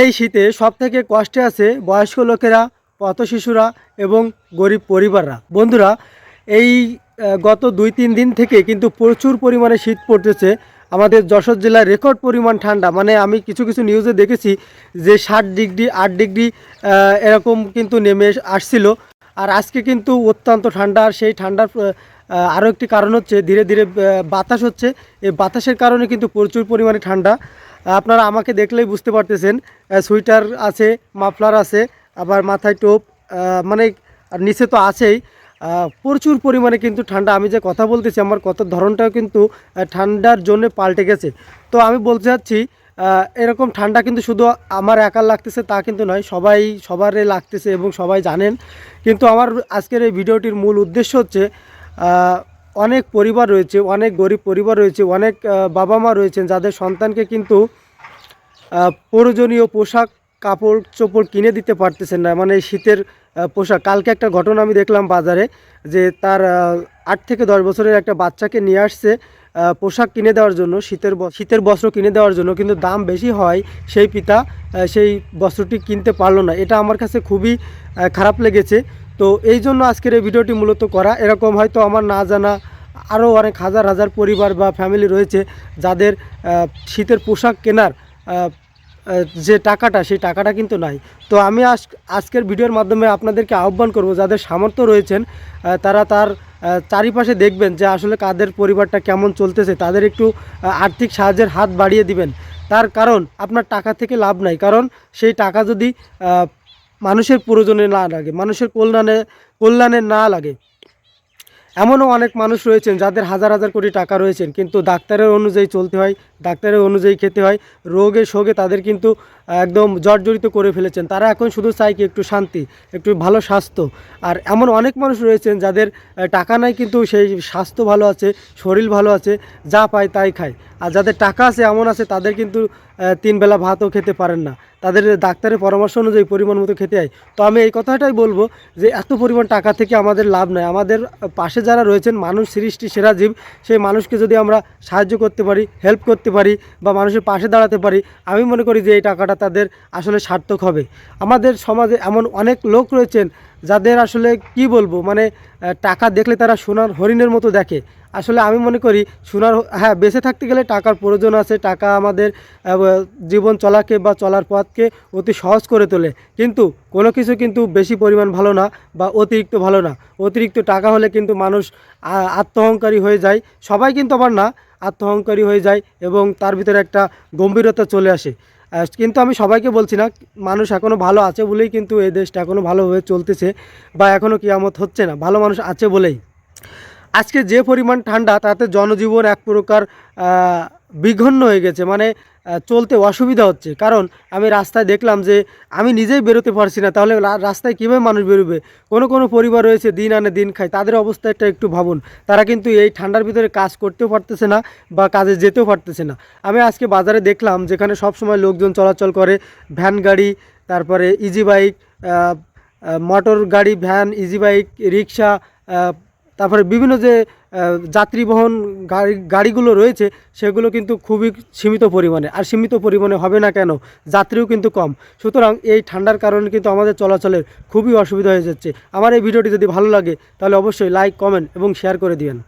এই শীতে সবথেকে কষ্টে আছে বয়স্ক লোকেরা, পথ শিশুরা এবং গরিব পরিবাররা। বন্ধুরা, এই গত 2-3 দিন থেকে কিন্তু প্রচুর পরিমাণে শীত পড়তেছে। আমাদের যশোর জেলায় রেকর্ড পরিমাণ ঠান্ডা, মানে আমি কিছু কিছু নিউজে দেখেছি যে 7 ডিগ্রি 8 ডিগ্রি এরকম কিন্তু নেমে আসছিল। আর আজকে কিন্তু অত্যন্ত ঠান্ডা। আর সেই ঠান্ডার আরও একটি কারণ হচ্ছে ধীরে ধীরে বাতাস হচ্ছে। এই বাতাসের কারণে কিন্তু প্রচুর পরিমাণে ঠান্ডা। আপনারা আমাকে দেখলেই বুঝতে পারতেছেন, সোয়েটার আছে, মাফলার আছে, আবার মাথায় টোপ, মানে আর নিচে তো আছেই। প্রচুর পরিমাণে কিন্তু ঠান্ডা। আমি যে কথা বলতেছি আমার কথার ধরনটাও কিন্তু ঠান্ডার জন্য পাল্টে গেছে। তো আমি বলতে চাচ্ছি, এরকম ঠান্ডা কিন্তু শুধু আমার একার লাগতেছে তা কিন্তু নয়, সবারই লাগতেছে এবং সবাই জানেন। কিন্তু আমার আজকের এই ভিডিওটির মূল উদ্দেশ্য হচ্ছে, অনেক পরিবার রয়েছে, অনেক গরিব পরিবার রয়েছে, অনেক বাবা মা রয়েছেন যাদের সন্তানকে কিন্তু প্রয়োজনীয় পোশাক কাপড় চোপড় কিনে দিতে পারতেছেন না, মানে শীতের পোশাক। কালকে একটা ঘটনা আমি দেখলাম বাজারে, যে তার 8 থেকে 10 বছরের একটা বাচ্চাকে নিয়ে আসছে পোশাক কিনে দেওয়ার জন্য, শীতের বস্ত্র কিনে দেওয়ার জন্য, কিন্তু দাম বেশি হয় সেই পিতা সেই বস্ত্রটি কিনতে পারলো না। এটা আমার কাছে খুবই খারাপ লেগেছে। তো এই জন্য আজকের এই ভিডিওটি মূলত করা। এরকম হয়তো আমার না জানা আরও অনেক হাজার হাজার পরিবার বা ফ্যামিলি রয়েছে যাদের শীতের পোশাক কেনার যে টাকাটা, সেই টাকাটা কিন্তু নাই। তো আমি আজকের ভিডিওর মাধ্যমে আপনাদেরকে আহ্বান করব, যাদের সামর্থ্য রয়েছেন তারা তার চারিপাশে দেখবেন যে আসলে কাদের পরিবারটা কেমন চলতেছে, তাদের একটু আর্থিক সাহায্যের হাত বাড়িয়ে দিবেন। তার কারণ আপনার টাকা থেকে লাভ নাই, কারণ সেই টাকা যদি মানুষের প্রয়োজনে না লাগে, মানুষের কল্যাণে না লাগে। এমনও অনেক মানুষ রয়েছেন যাদের হাজার হাজার কোটি টাকা রয়েছেন, কিন্তু ডাক্তারের অনুযায়ী চলতে হয়, ডাক্তারের অনুযায়ী খেতে হয়, রোগে শোকে তাদের কিন্তু একদম জর্জরিত করে ফেলেছেন। তারা এখন শুধু চায় কি একটু শান্তি, একটু ভালো স্বাস্থ্য। আর এমন অনেক মানুষ রয়েছেন যাদের টাকা নাই কিন্তু সেই স্বাস্থ্য ভালো আছে, শরীর ভালো আছে, যা পায় তাই খায়। আর যাদের টাকা আছে, এমন আছে তাদের কিন্তু 3 বেলা ভাতও খেতে পারেন না, তাদের ডাক্তারের পরামর্শ অনুযায়ী পরিমাণ মতো খেতে হয়। তো আমি এই কথাটাই বলবো যে এত পরিমাণ টাকা থেকে আমাদের লাভ নাই। আমাদের পাশে যারা রয়েছেন, মানুষ সৃষ্টি সেরা জীব, সেই মানুষকে যদি আমরা সাহায্য করতে পারি, হেল্প করতে পারি বা মানুষের পাশে দাঁড়াতে পারি, আমি মনে করি যে এই টাকাটা তাদের আসলে সার্থক হবে। আমাদের সমাজে এমন অনেক লোক রয়েছেন যাদের আসলে কি বলবো, মানে টাকা দেখলে তারা সোনার হরিণের মতো দেখে। আসলে আমি মনে করি হ্যাঁ, বেঁচে থাকতে গেলে টাকার প্রয়োজন আছে। টাকা আমাদের জীবন চলাকে বা চলার পথকে অতি সহজ করে তোলে, কিন্তু কোনো কিছু কিন্তু বেশি পরিমাণ ভালো না বা অতিরিক্ত ভালো না। অতিরিক্ত টাকা হলে কিন্তু মানুষ আত্মহংকারী হয়ে যায়। সবাই কিন্তু আবার না, আত্মহংকারী হয়ে যায় এবং তার ভিতরে একটা গম্ভীরতা চলে আসে। কিন্তু আমি সবাইকে বলছি না, মানুষ এখনও ভালো আছে বলেই কিন্তু এই দেশটা এখনও ভালোভাবে চলতেছে বা এখনও কিয়ামত হচ্ছে না, ভালো মানুষ আছে বলেই। আজকে যে পরিমাণ ঠান্ডা, তাতে জনজীবন এক প্রকার বিঘ্ন হয়ে গেছে, মানে চলতে অসুবিধা হচ্ছে। কারণ আমি রাস্তায় দেখলাম যে আমি নিজেই বেরোতে পারছি না, তাহলে রাস্তায় কীভাবে মানুষ বেরোবে? কোনো পরিবার রয়েছে দিন আনে দিন খায়, তাদের অবস্থাটা একটু ভাবুন। তারা কিন্তু এই ঠান্ডার ভিতরে কাজ করতেও পারতেছে না বা কাজে যেতেও পারতেছে না। আমি আজকে বাজারে দেখলাম যেখানে সব সময় লোকজন চলাচল করে, ভ্যান গাড়ি, তারপরে ইজি বাইক, মোটর গাড়ি, ভ্যান, ইজি বাইক, রিক্সা, তারপরে বিভিন্ন যে যাত্রীবহন গাড়িগুলো রয়েছে, সেগুলো কিন্তু খুবই সীমিত পরিমাণে। আর সীমিত পরিমাণে হবে না কেন? যাত্রীও কিন্তু কম। সুতরাং এই ঠান্ডার কারণে কিন্তু আমাদের চলাচলের খুবই অসুবিধা হয়ে যাচ্ছে। আমার এই ভিডিওটি যদি ভালো লাগে তাহলে অবশ্যই লাইক, কমেন্ট এবং শেয়ার করে দিবেন।